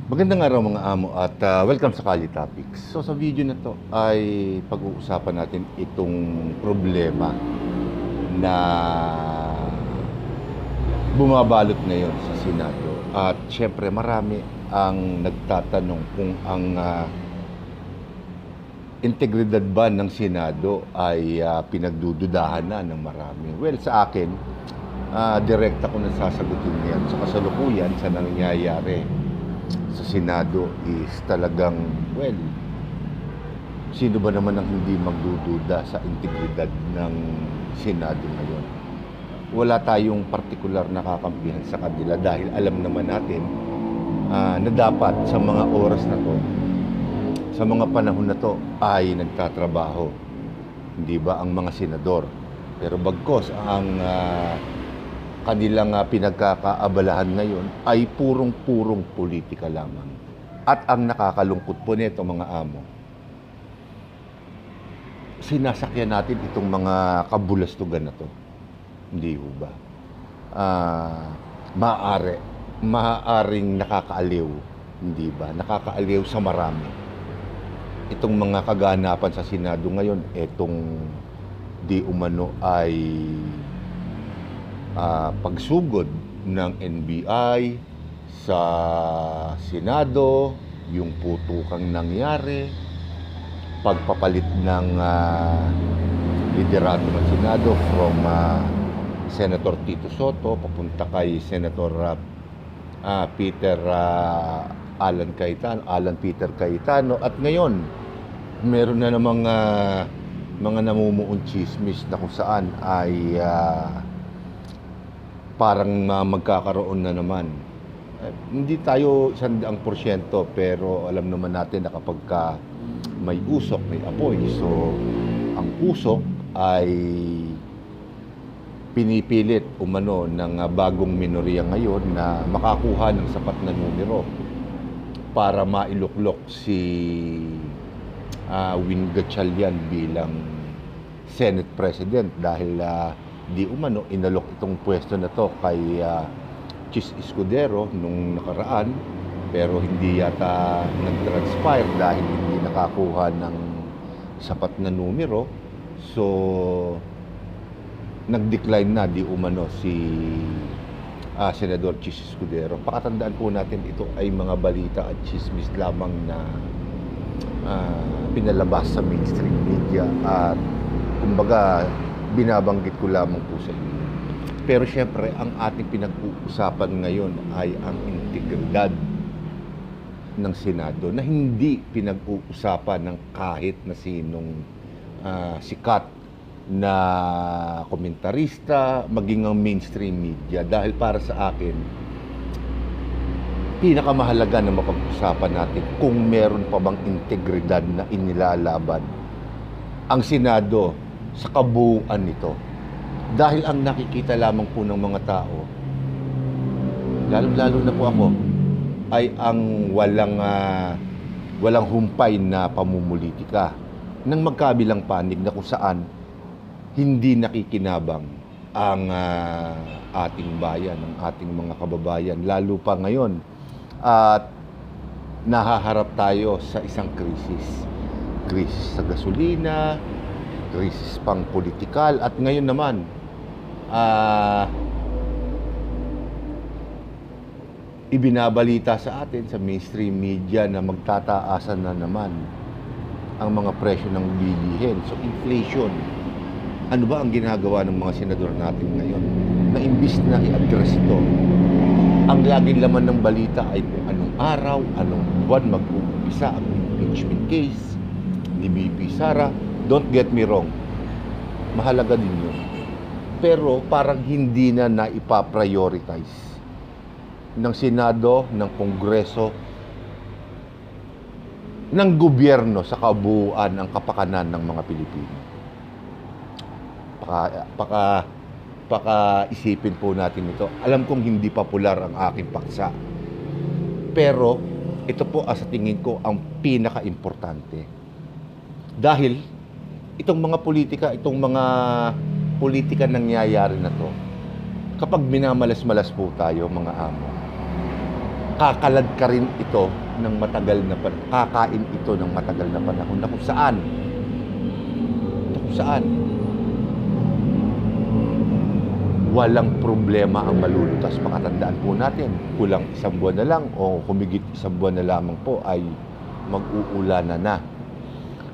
Magandang araw mga amo at welcome sa Kali Topics. So sa video na to ay pag-uusapan natin itong problema na bumabalot ngayon sa Senado. At syempre marami ang nagtatanong kung ang integridad ba ng Senado ay pinagdududahan na ng marami. Well, sa akin, direkta ko na sasagutin yan. Sa kasalukuyan, sa nangyayari sa Senado is talagang, well, sino ba naman ang hindi magdududa sa integridad ng Senado ngayon? Wala tayong partikular na kakampihan sa kanila dahil alam naman natin na dapat sa mga oras na to, sa mga panahon na to ay nagtatrabaho. Hindi ba ang mga senador? Pero bagkos ang kanilang pinagkakaabalahan ngayon ay purong-purong politika lamang. At ang nakakalungkot po nito mga amo, sinasakyan natin itong mga kabulastugan na to. Hindi ho ba? Maaaring nakakaaliw, hindi ba? Nakakaaliw sa marami. Itong mga kaganapan sa Senado ngayon, itong di umano ay pagsugod ng NBI sa Senado, yung putukang nangyari, pagpapalit ng liderato ng Senado from Senator Tito Soto papunta kay Senator Alan Peter Cayetano, at ngayon meron na namang mga namumuong chismis na kung saan ay parang magkakaroon na naman. Hindi tayo 100% pero alam naman natin na kapag may usok, may apoy. So, ang usok ay pinipilit umano ng bagong minorya ngayon na makakuha ng sapat na numero para mailuklok si Win Gatchalian bilang Senate President dahil di umano inalok itong pwesto na to kay Chis Escudero nung nakaraan, pero hindi yata nag-transpire dahil hindi nakakuha ng sapat na numero. So nag-decline na di umano si Senador Chis Escudero. Pakatandaan po natin, ito ay mga balita at chismis lamang na pinalabas sa mainstream media at kumbaga binabanggit ko lamang po sa inyo. Pero syempre, ang ating pinag-uusapan ngayon ay ang integridad ng Senado na hindi pinag-uusapan ng kahit na sinong sikat na komentarista, maging ang mainstream media. Dahil para sa akin, pinakamahalaga na mapag-usapan natin kung meron pa bang integridad na inilalaban ang Senado sa kabuuan nito. Dahil ang nakikita lamang po ng mga tao, lalo na po ako, ay ang walang humpay na pamumulitika ng magkabilang panig na kung saan hindi nakikinabang ang ating bayan, ang ating mga kababayan, lalo pa ngayon at nahaharap tayo sa isang krisis sa gasolina, krisis pang politikal, at ngayon naman ibinabalita sa atin sa mainstream media na magtataasan na naman ang mga presyo ng bilihin. So inflation, ano ba ang ginagawa ng mga senador natin ngayon na imbis na i-address ito, ang laging laman ng balita ay kung anong araw, anong buwan mag-uumpisa ang impeachment case ni BP Sara. Don't get me wrong, mahalaga din yun. Pero parang hindi na naipa-prioritize ng Senado, ng Kongreso, ng gobyerno sa kabuuan ang kapakanan ng mga Pilipino. Isipin po natin ito. Alam kong hindi popular ang aking paksa, pero ito po sa tingin ko ang pinaka-importante. Dahil itong mga politika nangyayari na to, kapag minamalas-malas po tayo mga amo, kakalad ka rin ito ng matagal na panahon, kakain ito ng matagal na panahon na kung saan walang problema ang malulutas. Makatandaan po natin, kulang isang buwan na lang o humigit isang buwan na lamang po ay mag-uulanan na.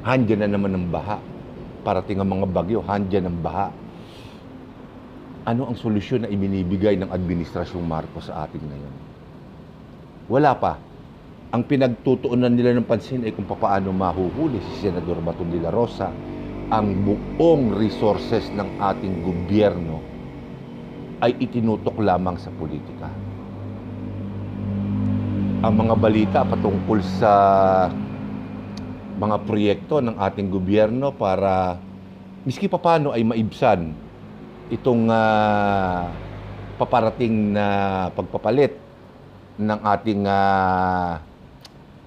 Handyan na naman ang baha. Parating ang mga bagyo, handyan ang baha. Ano ang solusyon na ibinibigay ng Administrasyong Marcos sa atin ngayon? Wala pa. Ang pinagtutuunan nila ng pansin ay kung paano mahuhuli si Senador Bato de la Rosa ang buong resources ng ating gobyerno ay itinutok lamang sa politika. Ang mga balita patungkol sa mga proyekto ng ating gobyerno para miski papaano ay maibsan itong paparating na pagpapalit ng ating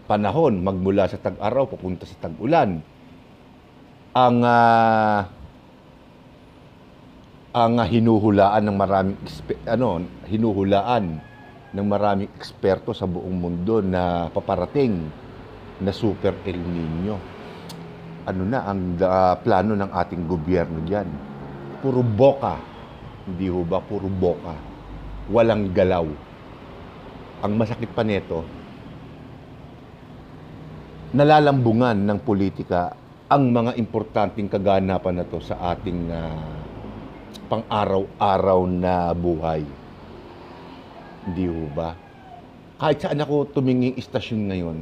panahon magmula sa tag-araw papunta sa tag-ulan. Ang hinuhulaan ng maraming eksperto sa buong mundo na paparating na Super El Nino. Ano na ang plano ng ating gobyerno diyan? Puro boka. Hindi ho ba? Puro boka. Walang galaw. Ang masakit pa nito, nalalambungan ng politika ang mga importanteng kaganapan na to sa ating pang-araw-araw na buhay. Hindi ho ba? Kahit saan ako tuminging istasyon ngayon,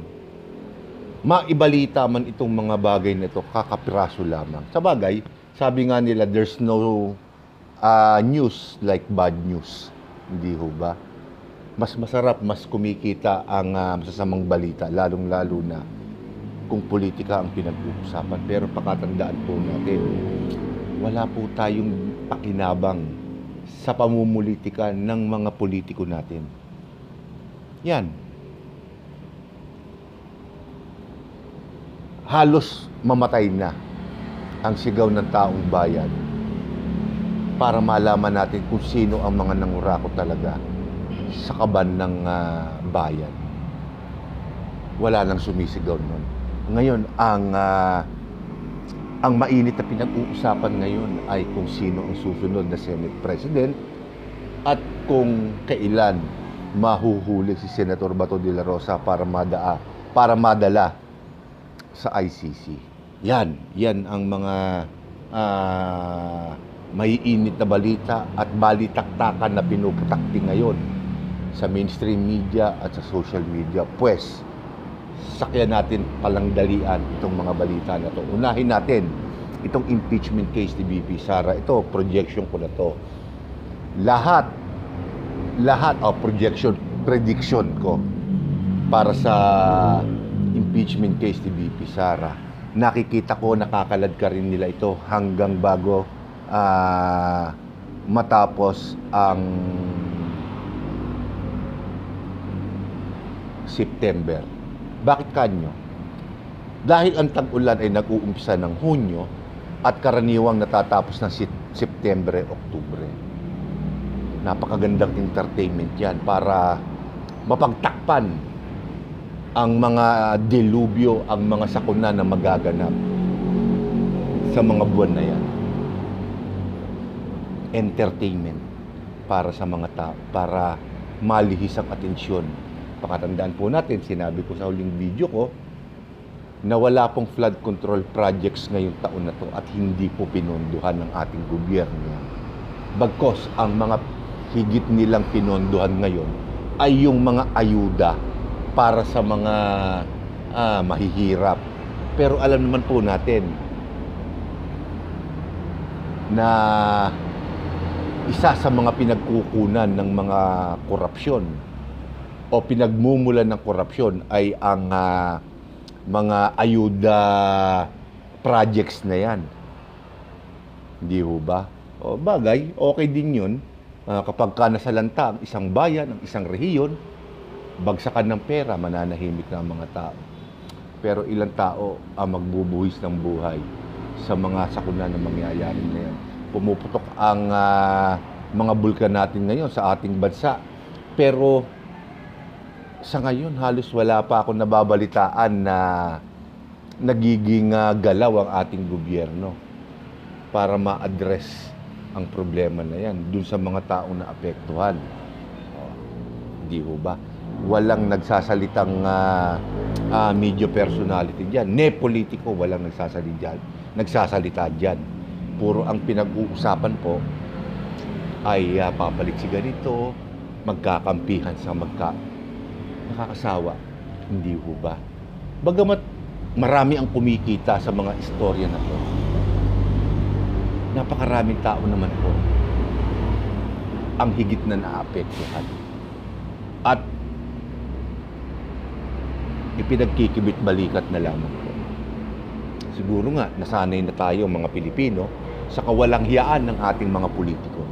maibalita man itong mga bagay na ito, kakapiraso lamang. Sa bagay, sabi nga nila, there's no news like bad news. Hindi ho ba? Mas masarap, mas kumikita ang masasamang balita, lalong-lalo na kung politika ang pinag-uusapan. Pero pakatandaan po natin, wala po tayong pakinabang sa pamumulitika ng mga politiko natin. Yan. Halos mamatay na ang sigaw ng taong bayan para malaman natin kung sino ang mga nangurakot talaga sa kaban ng bayan. Wala nang sumisigaw nun. Ngayon, ang mainit na pinag-uusapan ngayon ay kung sino ang susunod na Senate President at kung kailan mahuhuli si Senator Bato de la Rosa para madala sa ICC. Yan ang mga maiinit na balita at balitaktakan na pinuputakti ngayon sa mainstream media at sa social media. Pues, sakyan natin palangdalian itong mga balita na to. Unahin natin itong impeachment case ni BP Sara. Ito, projection ko na to. Lahat, prediction ko para sa impeachment case ni BP Sara. Nakikita ko, nakakalad ka rin nila ito hanggang bago matapos ang September. Bakit kanyo? Dahil ang tag-ulan ay nag-uumpisa ng Hunyo at karaniwang natatapos ng September, Oktubre. Napakagandang entertainment yan para mapagtakpan ang mga delubyo, ang mga sakuna na magaganap sa mga buwan na yan. Entertainment para sa mga tao, para malihis ang atensyon. Pakatandaan po natin, sinabi ko sa huling video ko, na wala pong flood control projects ngayong taon na to at hindi po pinondohan ng ating gobyerno. Bagkos, ang mga higit nilang pinondohan ngayon ay yung mga ayuda para sa mga mahihirap. Pero alam naman po natin na isa sa mga pinagkukunan ng mga korupsyon o pinagmumulan ng korupsyon ay ang mga ayuda projects na yan. Hindi ho ba? O bagay, okay din yun. Kapag ka nasalanta ang isang bayan, ang isang rehiyon, bagsakan ng pera, mananahimik na ang mga tao. Pero ilang tao ang magbubuhis ng buhay sa mga sakuna na mangyayari na yan. Pumuputok ang mga bulkan natin ngayon sa ating bansa. Pero sa ngayon halos wala pa akong nababalitaan na nagiging galaw ang ating gobyerno para ma-address ang problema na yan dun sa mga taong naapektuhan. Di ho ba? Walang nagsasalitang media personality dyan. Politiko, walang nagsasalita dyan. Puro ang pinag-uusapan po ay papalit si ganito, magkakampihan sa nakakasawa. Hindi ho ba? Bagamat marami ang kumikita sa mga istorya na to, napakaraming tao naman po ang higit na naapektuhan. At ipinagkikibit balikat na lamang po. Siguro nga, nasanay na tayo mga Pilipino sa kawalang hiyaan ng ating mga politiko.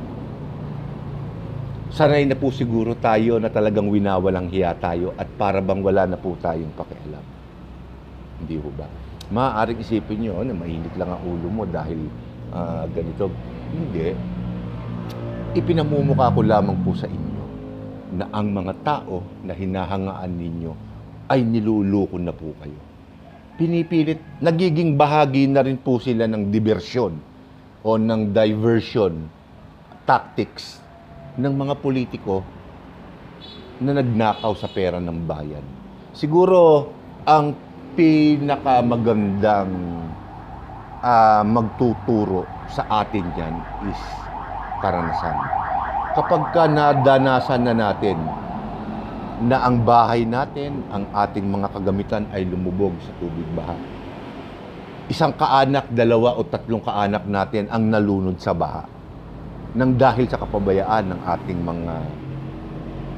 Sanay na po siguro tayo na talagang winawalang hiya tayo at para bang wala na po tayong pakialam. Hindi ho ba? Maaaring isipin nyo na mainit lang ang ulo mo dahil ganito. Hindi. Ipinamumukha ko lamang po sa inyo na ang mga tao na hinahangaan ninyo ay niluloko na po kayo. Pinipilit, nagiging bahagi na rin po sila ng diversyon o ng diversion tactics ng mga politiko na nagnakaw sa pera ng bayan. Siguro, ang pinakamagandang magtuturo sa atin yan is karanasan. Kapag ka nadanasan na natin na ang bahay natin, ang ating mga kagamitan ay lumubog sa tubig baha. Isang kaanak, 2 o 3 kaanak natin ang nalunod sa baha nang dahil sa kapabayaan ng ating mga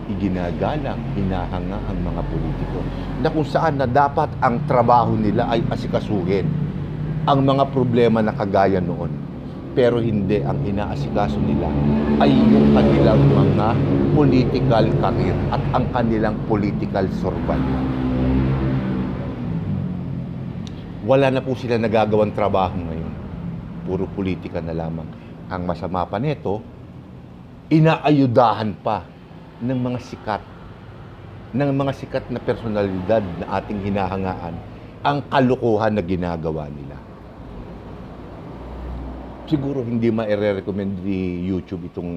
iginagalang, hinahanga ang mga politiko na kung saan na dapat ang trabaho nila ay asikasuhin ang mga problema na kagaya noon. Pero hindi, ang inaasikaso nila ay yung kanilang mga political career at ang kanilang political survival. Wala na po sila nagagawang trabaho ngayon. Puro politika na lamang. Ang masama pa nito, inaayudahan pa ng mga sikat na personalidad na ating hinahangaan ang kalukuhan na ginagawa nila. Siguro hindi ma-recommend ni YouTube itong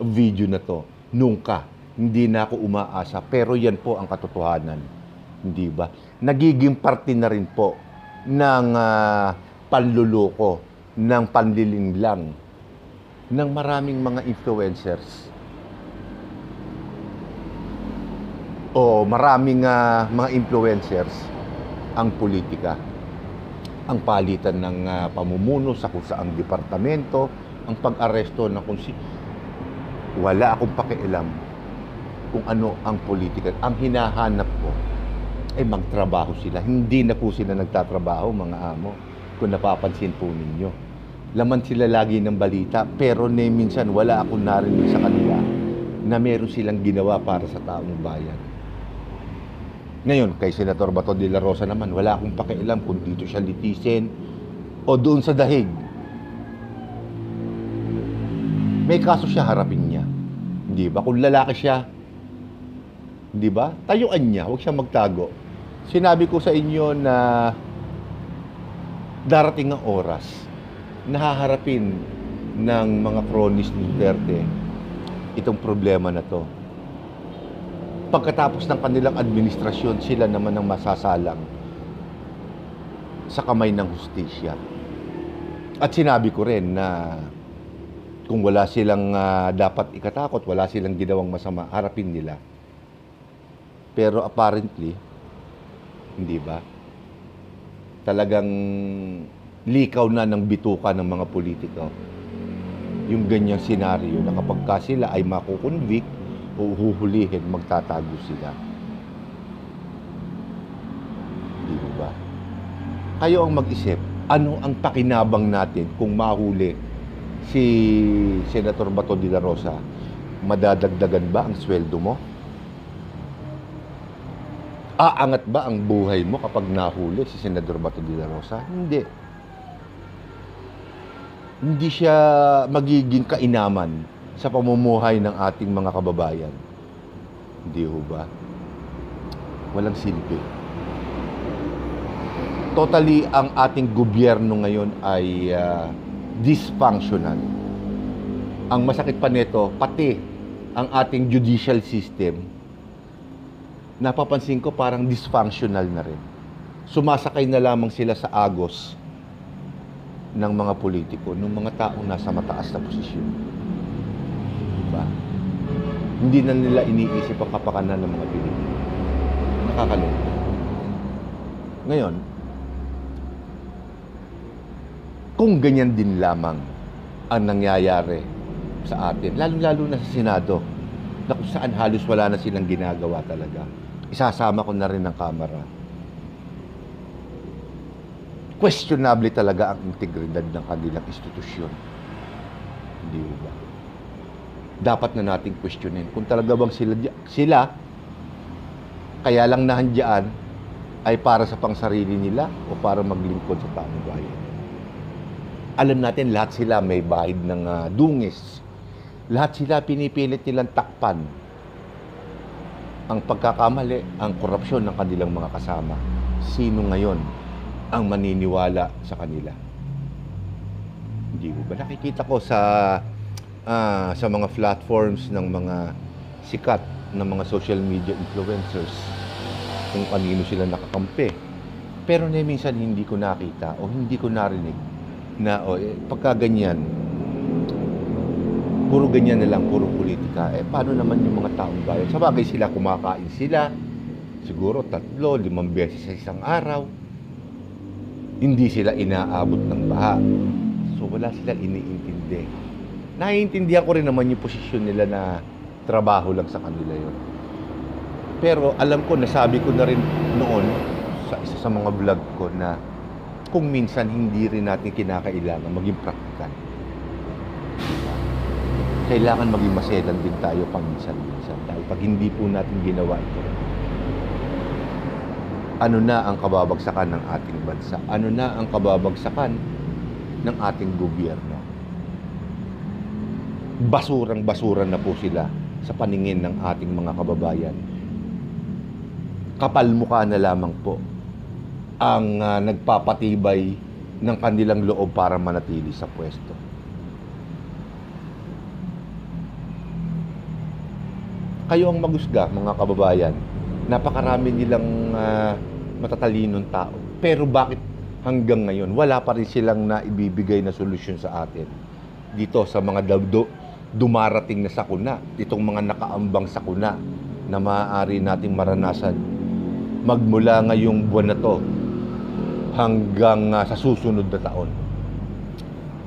video na to. Nunca. Hindi na ako umaasa. Pero yan po ang katotohanan. Hindi ba? Nagiging parte na rin po ng panluloko, ng panlilinglang ng maraming mga influencers o maraming mga influencers ang politika. Ang palitan ng pamumuno sa kung saang departamento, ang pag-aresto ng kung wala akong pakialam kung ano ang politika. Ang hinahanap ko ay magtrabaho sila. Hindi na po sila nagtatrabaho, mga amo, kung napapansin po ninyo. Laman sila lagi ng balita, pero minsan wala akong narinig sa kanila na meron silang ginawa para sa taong bayan. Ngayon, kay Senator Bato de la Rosa naman, wala akong pakialam kung dito siya litisin o doon sa dahig. May kaso siya, harapin niya. Hindi ba? Kung lalaki siya, hindi ba? Tayuan niya, huwag siyang magtago. Sinabi ko sa inyo na darating ang oras na haharapin ng mga cronies ni Duterte itong problema na to. Pagkatapos ng kanilang administrasyon, sila naman ang masasalang sa kamay ng hustisya. At sinabi ko rin na kung wala silang dapat ikatakot, wala silang ginawang masama, harapin nila. Pero apparently, hindi ba? Talagang likaw na ng bituka ng mga politiko yung ganyang senaryo na kapag ka sila ay makukonvict o huhulihin, magtatago sila. Di ba? Kayo ang mag-isip, ano ang pakinabang natin kung mahuli si Senator Bato de la Rosa? Madadagdagan ba ang sweldo mo? Aangat ba ang buhay mo kapag nahuli si Senator Bato de la Rosa? Hindi. Hindi siya magiging kainaman sa pamumuhay ng ating mga kababayan. Hindi ho ba? walang silbi. Totally, ang ating gobyerno ngayon ay dysfunctional. Ang masakit pa nito, pati ang ating judicial system, napapansin ko parang dysfunctional na rin. Sumasakay na lamang sila sa agos ng mga politiko, ng mga taong nasa mataas na posisyon. Diba? Hindi na nila iniisip ang kapakanan ng mga Pilipino. Nakakalungkot. Ngayon, kung ganyan din lamang ang nangyayari sa atin, lalo-lalo na sa Senado, na kung saan halos wala na silang ginagawa talaga, isasama ko na rin ng Kamara. Questionable talaga ang integridad ng kanilang institusyon. Hindi ba? Dapat na nating questionin kung talaga bang sila kaya lang nahandyan ay para sa pangsarili nila o para maglingkod sa taong bayan. Alam natin lahat sila may bahid ng dungis. Lahat sila pinipilit nilang takpan ang pagkakamali, ang korupsyon ng kanilang mga kasama. Sino ngayon ang maniniwala sa kanila? Hindi ba? Nakikita ko sa mga platforms ng mga sikat ng mga social media influencers kung kanino sila nakakampi. Pero minsan hindi ko nakita o hindi ko narinig na pagka ganyan, puro ganyan na lang, puro politika, paano naman yung mga taong bayan? Sa bagay sila, kumakain sila, siguro 3, 5 beses sa isang araw. Hindi sila inaabot ng baha. So wala silang iniintindi. Naiintindihan ko rin naman yung posisyon nila na trabaho lang sa kanila yon. Pero alam ko, nasabi ko na rin noon sa isa sa mga vlog ko na kung minsan hindi rin natin kinakailangan maging praktikal. Kailangan maging maselan din tayo paminsan-minsan. Dahil pag hindi po natin ginawa ito, ano na ang kababagsakan ng ating bansa? Ano na ang kababagsakan ng ating gobyerno? Basurang-basura na po sila sa paningin ng ating mga kababayan. Kapal mukha na lamang po ang nagpapatibay ng kanilang loob para manatili sa pwesto. Kayo ang magusga, mga kababayan. Napakarami nilang matatalinong tao. Pero bakit hanggang ngayon wala pa rin silang naibibigay na solusyon sa atin? Dito sa mga dumarating na sakuna, itong mga nakaambang sakuna na maaari nating maranasan magmula ngayong buwan na to hanggang sa susunod na taon.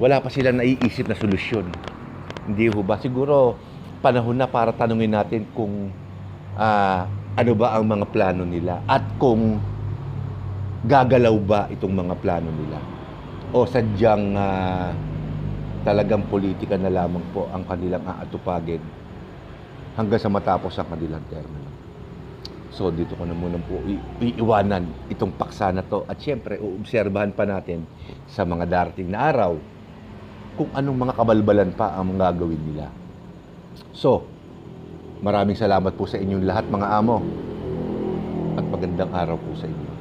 Wala pa silang naiisip na solusyon. Hindi ho ba? Siguro panahon na para tanungin natin kung ano ba ang mga plano nila at kung gagalaw ba itong mga plano nila o sadyang talagang politika na lamang po ang kanilang aatupagin hanggang sa matapos ang kanilang termino. So dito ko na muna po iiwanan itong paksa na to at syempre uobserbahan pa natin sa mga darating na araw kung anong mga kabalbalan pa ang mga gagawin nila. So, maraming salamat po sa inyong lahat mga amo at magandang araw po sa inyo.